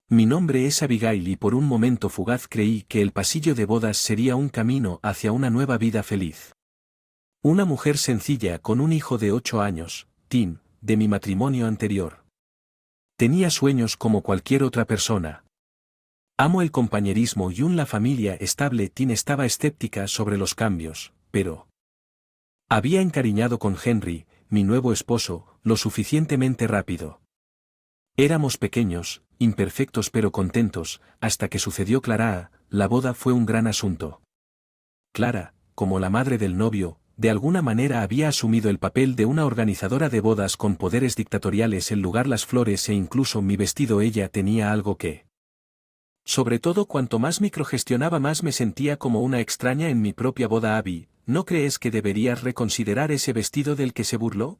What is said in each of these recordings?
Mi nombre es Abigail y por un momento fugaz creí que el pasillo de bodas sería un camino hacia una nueva vida feliz. Una mujer sencilla con un hijo de 8 años, Tim, de mi matrimonio anterior. Tenía sueños como cualquier otra persona. Amo el compañerismo y la familia estable. Tim estaba escéptica sobre los cambios, pero había encariñado con Henry, mi nuevo esposo, lo suficientemente rápido. Éramos pequeños, imperfectos pero contentos, hasta que sucedió Clara. La boda fue un gran asunto. Clara, como la madre del novio, de alguna manera había asumido el papel de una organizadora de bodas con poderes dictatoriales en lugar las flores e incluso mi vestido. Ella tenía algo que... Sobre todo cuanto más microgestionaba más me sentía como una extraña en mi propia boda. Abby, ¿no crees que deberías reconsiderar ese vestido del que se burló?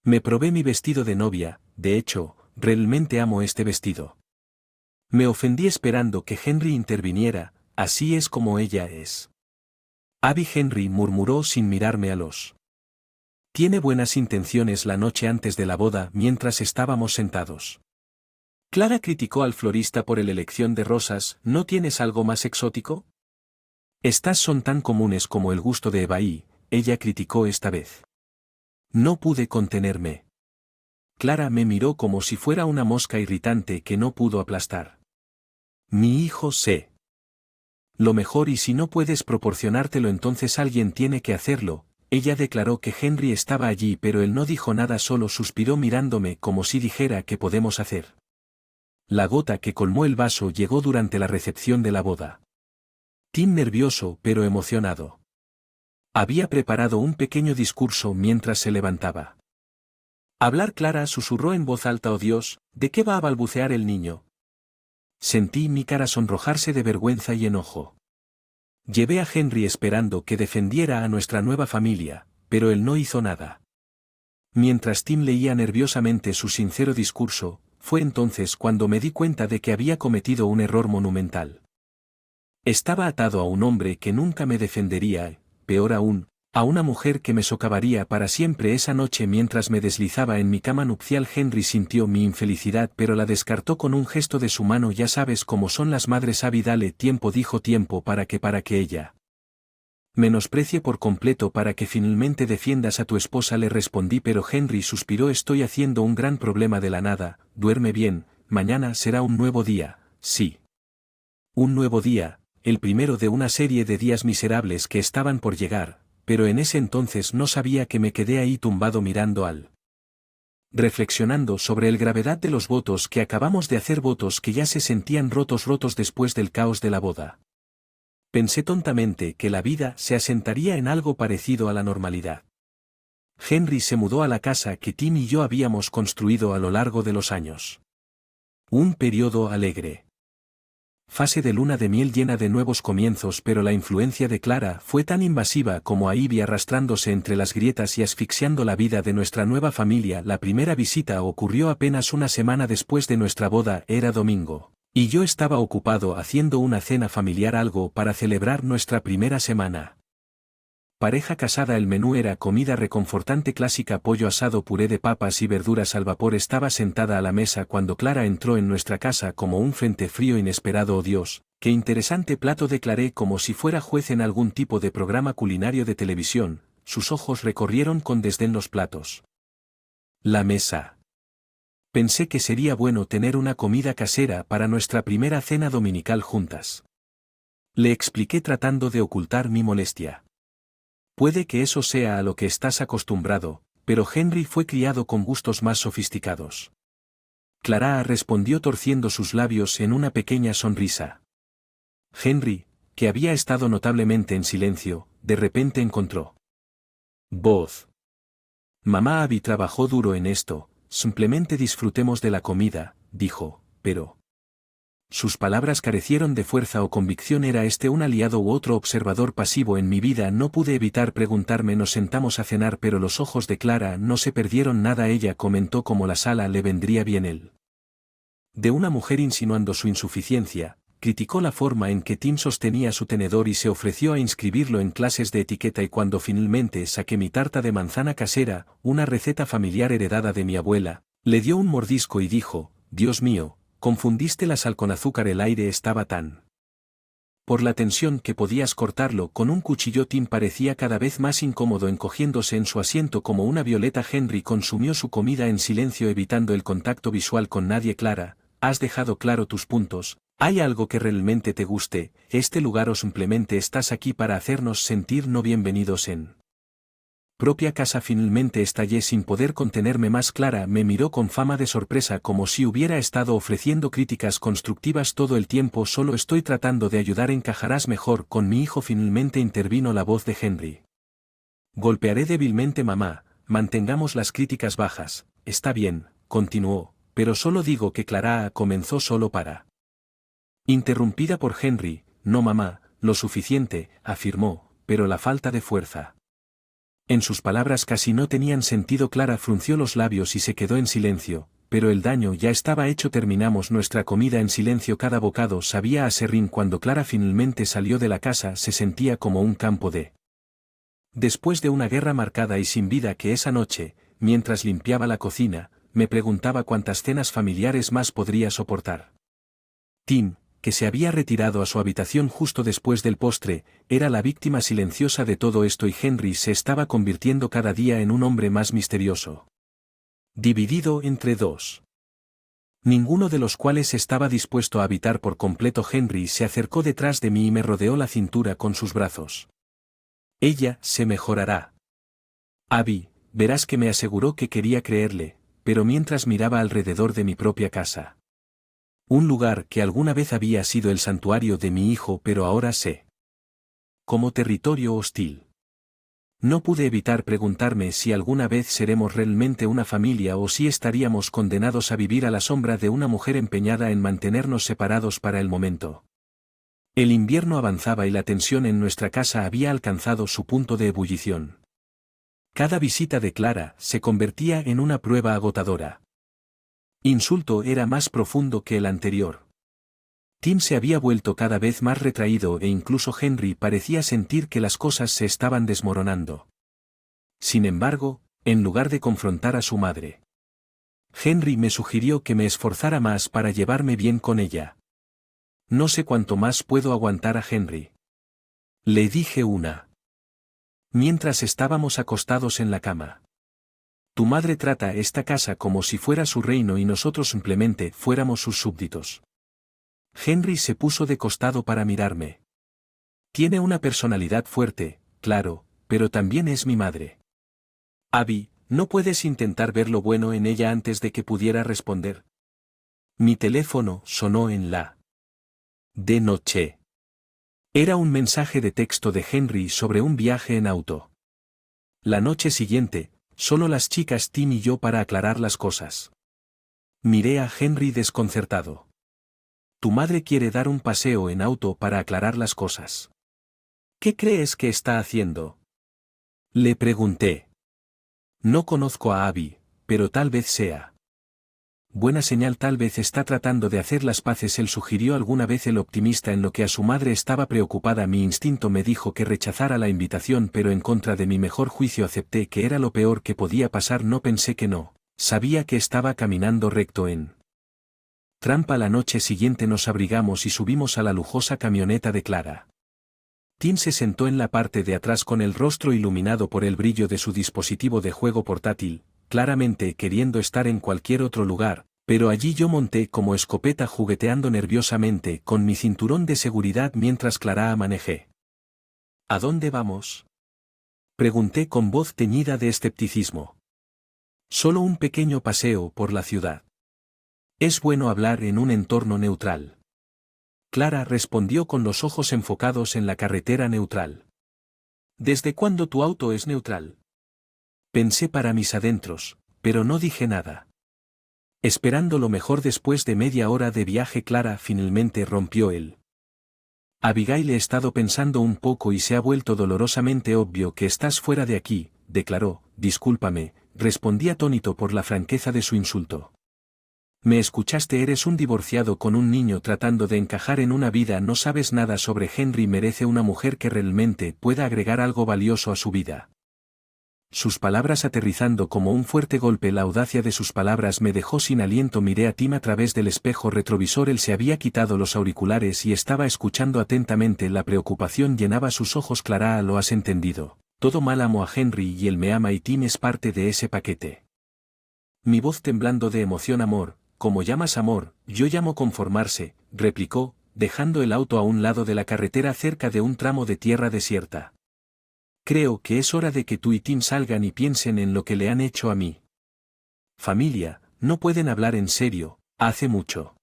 Me probé mi vestido de novia, de hecho, realmente amo este vestido. Me ofendí esperando que Henry interviniera, así es como ella es. Abby, Henry murmuró sin mirarme a los. Tiene buenas intenciones. La noche antes de la boda mientras estábamos sentados. Clara criticó al florista por la elección de rosas. ¿No tienes algo más exótico? Estas son tan comunes como el gusto de Evaí, ella criticó esta vez. No pude contenerme. Clara me miró como si fuera una mosca irritante que no pudo aplastar. Mi hijo sé. Lo mejor y si no puedes proporcionártelo entonces alguien tiene que hacerlo. Ella declaró que Henry estaba allí pero él no dijo nada, solo suspiró mirándome como si dijera ¿qué podemos hacer? La gota que colmó el vaso llegó durante la recepción de la boda. Tim nervioso pero emocionado. Había preparado un pequeño discurso mientras se levantaba. Hablar. Clara susurró en voz alta. Oh Dios, ¿de qué va a balbucear el niño? Sentí mi cara sonrojarse de vergüenza y enojo. Llevé a Henry esperando que defendiera a nuestra nueva familia, pero él no hizo nada. Mientras Tim leía nerviosamente su sincero discurso, fue entonces cuando me di cuenta de que había cometido un error monumental. Estaba atado a un hombre que nunca me defendería, peor aún, a una mujer que me socavaría para siempre. Esa noche mientras me deslizaba en mi cama nupcial Henry sintió mi infelicidad pero la descartó con un gesto de su mano. Ya sabes cómo son las madres. Abby, dale tiempo, dijo. Tiempo para que ella menosprecie por completo para que finalmente defiendas a tu esposa, le respondí, pero Henry suspiró. Estoy haciendo un gran problema de la nada. Duerme bien, mañana será un nuevo día. Sí. Un nuevo día, el primero de una serie de días miserables que estaban por llegar, pero en ese entonces no sabía que me quedé ahí tumbado mirando al... reflexionando sobre la gravedad de los votos que acabamos de hacer, votos que ya se sentían rotos después del caos de la boda. Pensé tontamente que la vida se asentaría en algo parecido a la normalidad. Henry se mudó a la casa que Tim y yo habíamos construido a lo largo de los años. Un periodo alegre. Fase de luna de miel llena de nuevos comienzos, pero la influencia de Clara fue tan invasiva como Ivy, arrastrándose entre las grietas y asfixiando la vida de nuestra nueva familia. La primera visita ocurrió apenas una semana después de nuestra boda. Era domingo, y yo estaba ocupado haciendo una cena familiar, algo para celebrar nuestra primera semana. Pareja casada. El menú era comida reconfortante clásica: pollo asado, puré de papas y verduras al vapor. Estaba sentada a la mesa cuando Clara entró en nuestra casa como un frente frío inesperado. Oh Dios, qué interesante plato, declaré como si fuera juez en algún tipo de programa culinario de televisión. Sus ojos recorrieron con desdén los platos. La mesa. Pensé que sería bueno tener una comida casera para nuestra primera cena dominical juntas. Le expliqué tratando de ocultar mi molestia. Puede que eso sea a lo que estás acostumbrado, pero Henry fue criado con gustos más sofisticados. Clara respondió torciendo sus labios en una pequeña sonrisa. Henry, que había estado notablemente en silencio, de repente encontró voz. Mamá, Abby trabajó duro en esto, simplemente disfrutemos de la comida, dijo, pero... Sus palabras carecieron de fuerza o convicción. ¿Era este un aliado u otro observador pasivo en mi vida? No pude evitar preguntarme. Nos sentamos a cenar, pero los ojos de Clara no se perdieron nada. Ella comentó cómo la sala le vendría bien él. De una mujer, insinuando su insuficiencia, criticó la forma en que Tim sostenía su tenedor y se ofreció a inscribirlo en clases de etiqueta. Y cuando finalmente saqué mi tarta de manzana casera, una receta familiar heredada de mi abuela, le dio un mordisco y dijo, Dios mío, Confundiste la sal con azúcar, el aire estaba tan por la tensión que podías cortarlo con un cuchillo. Tim parecía cada vez más incómodo encogiéndose en su asiento como una violeta. Henry consumió su comida en silencio evitando el contacto visual con nadie. Clara, has dejado claro tus puntos. ¿Hay algo que realmente te guste, este lugar, o simplemente estás aquí para hacernos sentir no bienvenidos en propia casa? Finalmente estallé sin poder contenerme más. Clara me miró con fama de sorpresa como si hubiera estado ofreciendo críticas constructivas todo el tiempo. Solo estoy tratando de ayudar, encajarás mejor con mi hijo. Finalmente intervino la voz de Henry. Golpearé débilmente, mamá, mantengamos las críticas bajas. Está bien, continuó, pero solo digo que Clara comenzó solo para. Interrumpida por Henry, no mamá, lo suficiente, afirmó, pero la falta de fuerza. En sus palabras casi no tenían sentido. Clara frunció los labios y se quedó en silencio, pero el daño ya estaba hecho. Terminamos nuestra comida en silencio. Cada bocado sabía a serrín. Cuando Clara finalmente salió de la casa se sentía como un campo de después de una guerra marcada y sin vida. Que esa noche, mientras limpiaba la cocina, me preguntaba cuántas cenas familiares más podría soportar. Tim, que se había retirado a su habitación justo después del postre, era la víctima silenciosa de todo esto, y Henry se estaba convirtiendo cada día en un hombre más misterioso. Dividido entre dos. Ninguno de los cuales estaba dispuesto a habitar por completo. Henry se acercó detrás de mí y me rodeó la cintura con sus brazos. Ella se mejorará. Abby, verás, que me aseguró. Que quería creerle, pero mientras miraba alrededor de mi propia casa. Un lugar que alguna vez había sido el santuario de mi hijo, pero ahora sé como territorio hostil. No pude evitar preguntarme si alguna vez seremos realmente una familia o si estaríamos condenados a vivir a la sombra de una mujer empeñada en mantenernos separados para el momento. El invierno avanzaba y la tensión en nuestra casa había alcanzado su punto de ebullición. Cada visita de Clara se convertía en una prueba agotadora. Insulto era más profundo que el anterior. Tim se había vuelto cada vez más retraído e incluso Henry parecía sentir que las cosas se estaban desmoronando. Sin embargo, en lugar de confrontar a su madre, Henry me sugirió que me esforzara más para llevarme bien con ella. No sé cuánto más puedo aguantar a Henry. Le dije mientras estábamos acostados en la cama. Tu madre trata esta casa como si fuera su reino y nosotros simplemente fuéramos sus súbditos. Henry se puso de costado para mirarme. Tiene una personalidad fuerte, claro, pero también es mi madre. Abby, ¿no puedes intentar ver lo bueno en ella antes de que pudiera responder? Mi teléfono sonó en la de noche. Era un mensaje de texto de Henry sobre un viaje en auto. La noche siguiente, solo las chicas Tim y yo para aclarar las cosas. Miré a Henry desconcertado. Tu madre quiere dar un paseo en auto para aclarar las cosas. ¿Qué crees que está haciendo? Le pregunté. No conozco a Abby, pero tal vez sea buena señal. Tal vez está tratando de hacer las paces. Él sugirió alguna vez. El optimista en lo que a su madre estaba preocupada. Mi instinto me dijo que rechazara la invitación, pero en contra de mi mejor juicio acepté que era lo peor que podía pasar. No pensé que no. Sabía que estaba caminando recto en trampa. La noche siguiente nos abrigamos y subimos a la lujosa camioneta de Clara. Tim se sentó en la parte de atrás con el rostro iluminado por el brillo de su dispositivo de juego portátil, claramente queriendo estar en cualquier otro lugar, pero allí yo monté como escopeta jugueteando nerviosamente con mi cinturón de seguridad mientras Clara manejé. ¿A dónde vamos? Pregunté con voz teñida de escepticismo. Solo un pequeño paseo por la ciudad. Es bueno hablar en un entorno neutral. Clara respondió con los ojos enfocados en la carretera. Neutral. ¿Desde cuándo tu auto es neutral? Pensé para mis adentros, pero no dije nada. Esperando lo mejor después de media hora de viaje, Clara finalmente rompió el. Abigail, he estado pensando un poco y se ha vuelto dolorosamente obvio que estás fuera de aquí, declaró. Discúlpame, respondí atónito por la franqueza de su insulto. Me escuchaste, eres un divorciado con un niño tratando de encajar en una vida. No sabes nada sobre Henry. Merece una mujer que realmente pueda agregar algo valioso a su vida. Sus palabras aterrizando como un fuerte golpe. La audacia de sus palabras me dejó sin aliento. Miré a Tim a través del espejo retrovisor. Él se había quitado los auriculares y estaba escuchando atentamente. La preocupación llenaba sus ojos. Clara, lo has entendido. Todo mal. Amo a Henry y él me ama y Tim es parte de ese paquete. Mi voz temblando de emoción. Amor, ¿cómo llamas amor? Yo llamo conformarse, replicó, dejando el auto a un lado de la carretera cerca de un tramo de tierra desierta. Creo que es hora de que tú y Tim salgan y piensen en lo que le han hecho a mí. Familia, no pueden hablar en serio, hace mucho.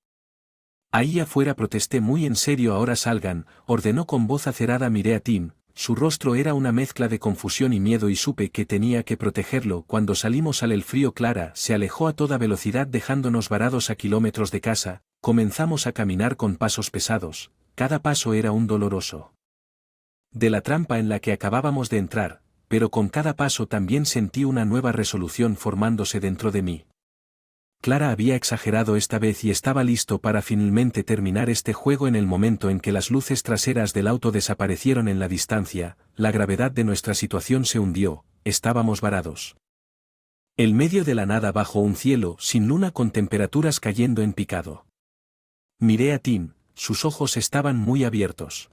Ahí afuera, protesté muy en serio. Ahora salgan, ordenó con voz acerada. Miré a Tim, su rostro era una mezcla de confusión y miedo y supe que tenía que protegerlo. Cuando salimos al frío, Clara se alejó a toda velocidad dejándonos varados a kilómetros de casa. Comenzamos a caminar con pasos pesados, cada paso era un doloroso. De la trampa en la que acabábamos de entrar, pero con cada paso también sentí una nueva resolución formándose dentro de mí. Clara había exagerado esta vez y estaba listo para finalmente terminar este juego. En el momento en que las luces traseras del auto desaparecieron en la distancia, la gravedad de nuestra situación se hundió, estábamos varados. En medio de la nada bajo un cielo sin luna con temperaturas cayendo en picado. Miré a Tim, sus ojos estaban muy abiertos.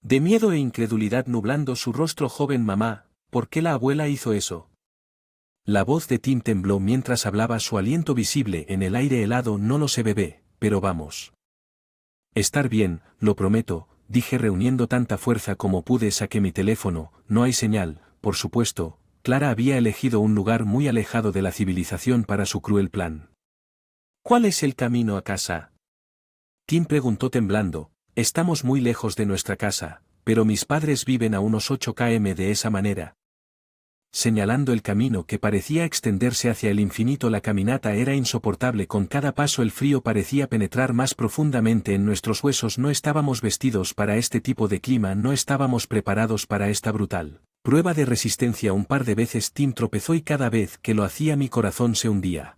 De miedo e incredulidad nublando su rostro. Joven mamá, ¿por qué la abuela hizo eso? La voz de Tim tembló mientras hablaba, su aliento visible en el aire helado. No lo sé, bebé, pero vamos. Estar bien, lo prometo, dije reuniendo tanta fuerza como pude. Saqué mi teléfono, no hay señal, por supuesto. Clara había elegido un lugar muy alejado de la civilización para su cruel plan. ¿Cuál es el camino a casa? Tim preguntó temblando. Estamos muy lejos de nuestra casa, pero mis padres viven a unos 8 km de esa manera. Señalando el camino que parecía extenderse hacia el infinito. La caminata era insoportable. Con cada paso el frío parecía penetrar más profundamente en nuestros huesos. No estábamos vestidos para este tipo de clima, no estábamos preparados para esta brutal prueba de resistencia. Un par de veces Tim tropezó y cada vez que lo hacía mi corazón se hundía.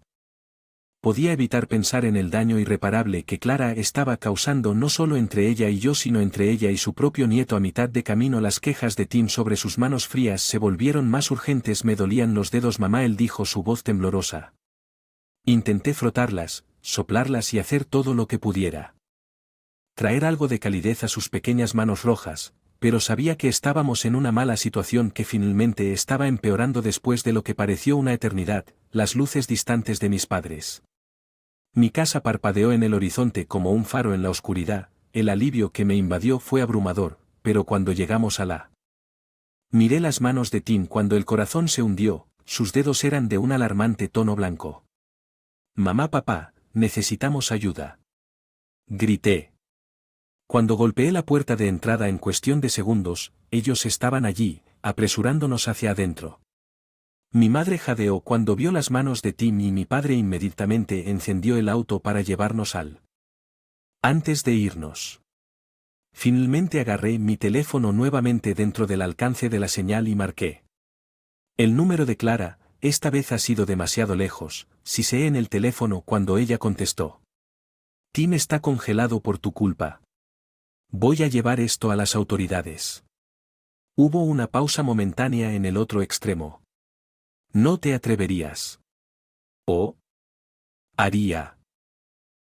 Podía evitar pensar en el daño irreparable que Clara estaba causando no solo entre ella y yo sino entre ella y su propio nieto. A mitad de camino las quejas de Tim sobre sus manos frías se volvieron más urgentes. Me dolían los dedos mamá, él dijo, su voz temblorosa. Intenté frotarlas, soplarlas y hacer todo lo que pudiera. Traer algo de calidez a sus pequeñas manos rojas, pero sabía que estábamos en una mala situación que finalmente estaba empeorando después de lo que pareció una eternidad, las luces distantes de mis padres. Mi casa parpadeó en el horizonte como un faro en la oscuridad. El alivio que me invadió fue abrumador, pero cuando llegamos a la... Miré las manos de Tim cuando el corazón se hundió, sus dedos eran de un alarmante tono blanco. Mamá, papá, necesitamos ayuda. Grité. Cuando golpeé la puerta de entrada en cuestión de segundos, ellos estaban allí, apresurándonos hacia adentro. Mi madre jadeó cuando vio las manos de Tim y mi padre inmediatamente encendió el auto para llevarnos al... Antes de irnos. Finalmente agarré mi teléfono nuevamente dentro del alcance de la señal y marqué. El número de Clara, esta vez ha sido demasiado lejos, siseé en el teléfono cuando ella contestó. Tim está congelado por tu culpa. Voy a llevar esto a las autoridades. Hubo una pausa momentánea en el otro extremo. No te atreverías. ¿Oh? Haría.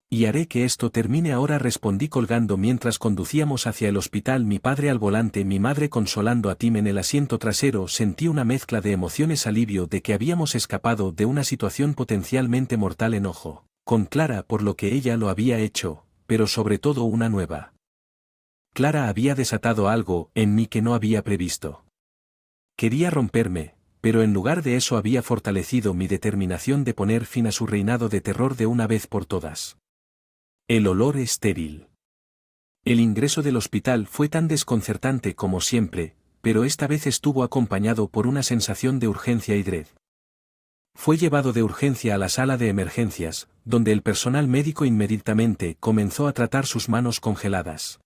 Y haré que esto termine ahora, respondí colgando mientras conducíamos hacia el hospital. Mi padre al volante, mi madre consolando a Tim en el asiento trasero. Sentí una mezcla de emociones, alivio de que habíamos escapado de una situación potencialmente mortal, enojo con Clara por lo que ella lo había hecho, pero sobre todo una nueva. Clara había desatado algo en mí que no había previsto. Quería romperme, pero en lugar de eso había fortalecido mi determinación de poner fin a su reinado de terror de una vez por todas. El olor estéril. El ingreso del hospital fue tan desconcertante como siempre, pero esta vez estuvo acompañado por una sensación de urgencia y dread. Fue llevado de urgencia a la sala de emergencias, donde el personal médico inmediatamente comenzó a tratar sus manos congeladas.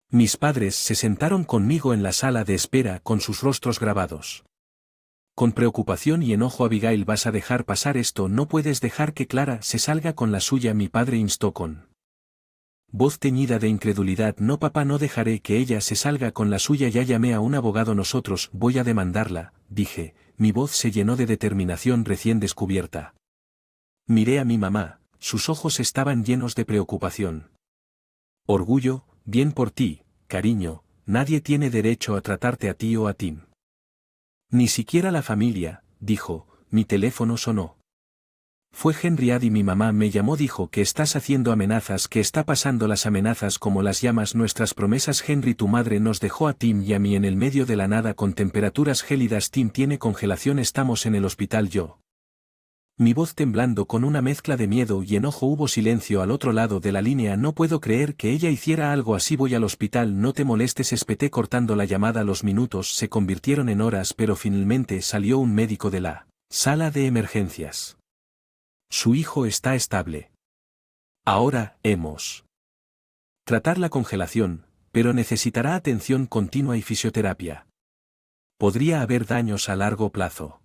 Mis padres se sentaron conmigo en la sala de espera con sus rostros grabados. Con preocupación y enojo, Abigail, ¿vas a dejar pasar esto? No puedes dejar que Clara se salga con la suya, mi padre instó con voz teñida de incredulidad. No, papá, no dejaré que ella se salga con la suya. Ya llamé a un abogado. Nosotros voy a demandarla, dije, mi voz se llenó de determinación recién descubierta. Miré a mi mamá, sus ojos estaban llenos de preocupación. Orgullo, bien por ti, cariño, nadie tiene derecho a tratarte a ti o a Tim. Ni siquiera la familia, dijo, mi teléfono sonó. Fue Henriade y mi mamá me llamó, dijo que estás haciendo amenazas, que está pasando las amenazas como las llamas nuestras promesas. Henry, tu madre nos dejó a Tim y a mí en el medio de la nada con temperaturas gélidas. Tim tiene congelación, estamos en el hospital. Yo. Mi voz temblando con una mezcla de miedo y enojo. Hubo silencio al otro lado de la línea. No puedo creer que ella hiciera algo así. Voy al hospital, no te molestes, espeté cortando la llamada. Los minutos se convirtieron en horas, pero finalmente salió un médico de la sala de emergencias. Su hijo está estable. Ahora, hemos tratar la congelación, pero necesitará atención continua y fisioterapia. Podría haber daños a largo plazo.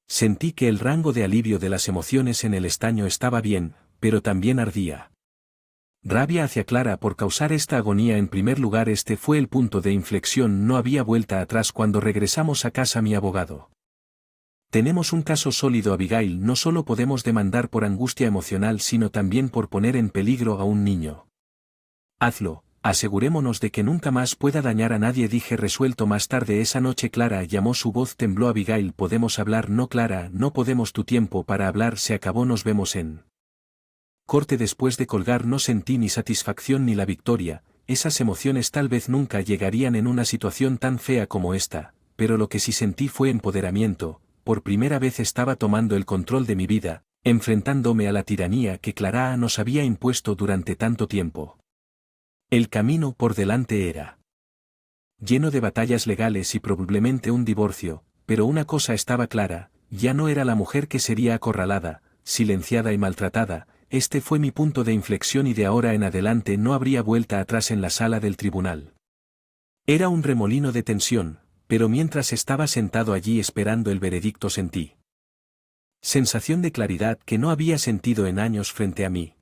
Sentí que el rango de alivio de las emociones en el estaño estaba bien, pero también ardía. Rabia hacia Clara por causar esta agonía. En primer lugar, este fue el punto de inflexión, no había vuelta atrás. Cuando regresamos a casa, mi abogado. Tenemos un caso sólido, Abigail, no solo podemos demandar por angustia emocional, sino también por poner en peligro a un niño. Hazlo, asegurémonos de que nunca más pueda dañar a nadie, dije resuelto. Más tarde esa noche Clara llamó, su voz tembló. Abigail, ¿podemos hablar? No, Clara, no podemos, tu tiempo para hablar se acabó, nos vemos en corte. Después de colgar no sentí ni satisfacción ni la victoria, esas emociones tal vez nunca llegarían en una situación tan fea como esta, pero lo que sí sentí fue empoderamiento. Por primera vez estaba tomando el control de mi vida, enfrentándome a la tiranía que Clara nos había impuesto durante tanto tiempo. El camino por delante era lleno de batallas legales y probablemente un divorcio, pero una cosa estaba clara, ya no era la mujer que sería acorralada, silenciada y maltratada. Este fue mi punto de inflexión y de ahora en adelante no habría vuelta atrás. En la sala del tribunal era un remolino de tensión, pero mientras estaba sentado allí esperando el veredicto sentí sensación de claridad que no había sentido en años frente a mí.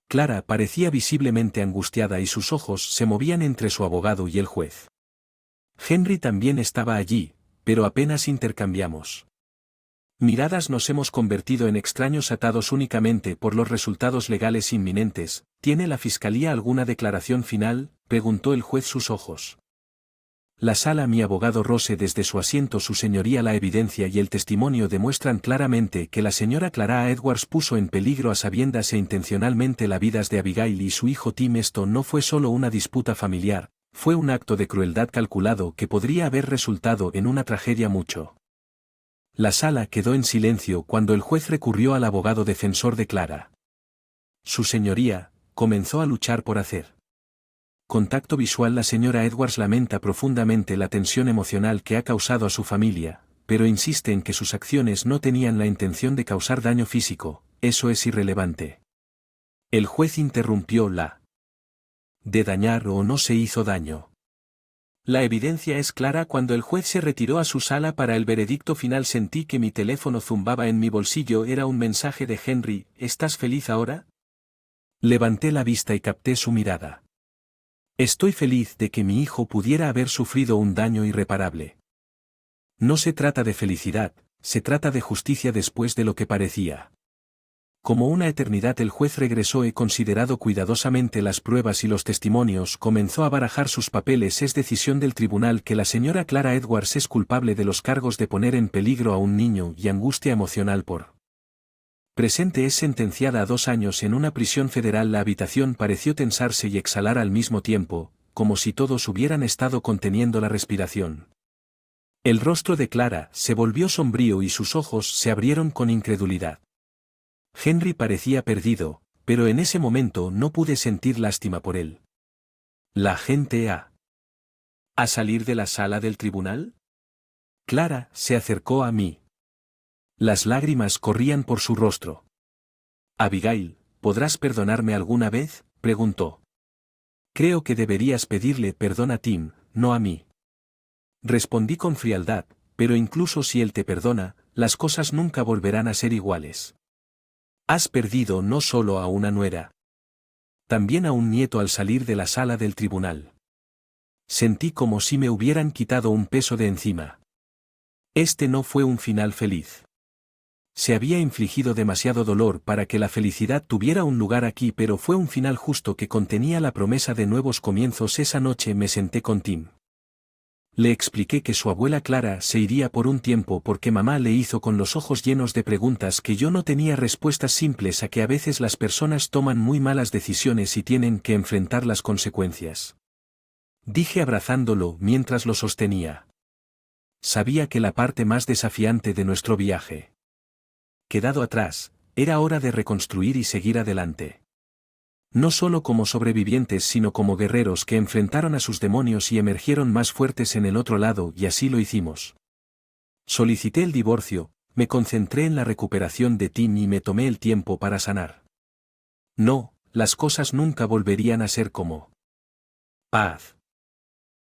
Clara parecía visiblemente angustiada y sus ojos se movían entre su abogado y el juez. Henry también estaba allí, pero apenas intercambiamos miradas. Nos hemos convertido en extraños atados únicamente por los resultados legales inminentes. ¿Tiene la fiscalía alguna declaración final?, preguntó el juez, sus ojos. La sala, mi abogado Rose desde su asiento. Su señoría, la evidencia y el testimonio demuestran claramente que la señora Clara Edwards puso en peligro a sabiendas e intencionalmente las vidas de Abigail y su hijo Tim. Esto no fue solo una disputa familiar, fue un acto de crueldad calculado que podría haber resultado en una tragedia mucho. La sala quedó en silencio cuando el juez recurrió al abogado defensor de Clara. Su señoría comenzó a luchar por hacer contacto visual. La señora Edwards lamenta profundamente la tensión emocional que ha causado a su familia, pero insiste en que sus acciones no tenían la intención de causar daño físico. Eso es irrelevante. El juez interrumpió, la de dañar o no se hizo daño. La evidencia es clara. Cuando el juez se retiró a su sala para el veredicto final sentí que mi teléfono zumbaba en mi bolsillo. Era un mensaje de Henry. ¿Estás feliz ahora? Levanté la vista y capté su mirada. Estoy feliz de que mi hijo pudiera haber sufrido un daño irreparable. No se trata de felicidad, se trata de justicia después de lo que parecía como una eternidad. El juez regresó. He considerado cuidadosamente las pruebas y los testimonios. Comenzó a barajar sus papeles. Es decisión del tribunal que la señora Clara Edwards es culpable de los cargos de poner en peligro a un niño y angustia emocional por presente. Es sentenciada a 2 años en una prisión federal. La habitación pareció tensarse y exhalar al mismo tiempo, como si todos hubieran estado conteniendo la respiración. El rostro de Clara se volvió sombrío y sus ojos se abrieron con incredulidad. Henry parecía perdido, pero en ese momento no pude sentir lástima por él. ¿La gente a salir de la sala del tribunal? Clara se acercó a mí. Las lágrimas corrían por su rostro. Abigail, ¿podrás perdonarme alguna vez?, preguntó. Creo que deberías pedirle perdón a Tim, no a mí. Respondí con frialdad, pero incluso si él te perdona, las cosas nunca volverán a ser iguales. Has perdido no solo a una nuera, también a un nieto al salir de la sala del tribunal. Sentí como si me hubieran quitado un peso de encima. Este no fue un final feliz. Se había infligido demasiado dolor para que la felicidad tuviera un lugar aquí, pero fue un final justo que contenía la promesa de nuevos comienzos. Esa noche me senté con Tim. Le expliqué que su abuela Clara se iría por un tiempo porque mamá le hizo con los ojos llenos de preguntas que yo no tenía respuestas simples a que a veces las personas toman muy malas decisiones y tienen que enfrentar las consecuencias. Dije abrazándolo mientras lo sostenía. Sabía que la parte más desafiante de nuestro viaje quedado atrás, era hora de reconstruir y seguir adelante. No solo como sobrevivientes sino como guerreros que enfrentaron a sus demonios y emergieron más fuertes en el otro lado, y así lo hicimos. Solicité el divorcio, me concentré en la recuperación de Tim y me tomé el tiempo para sanar. No, las cosas nunca volverían a ser como paz.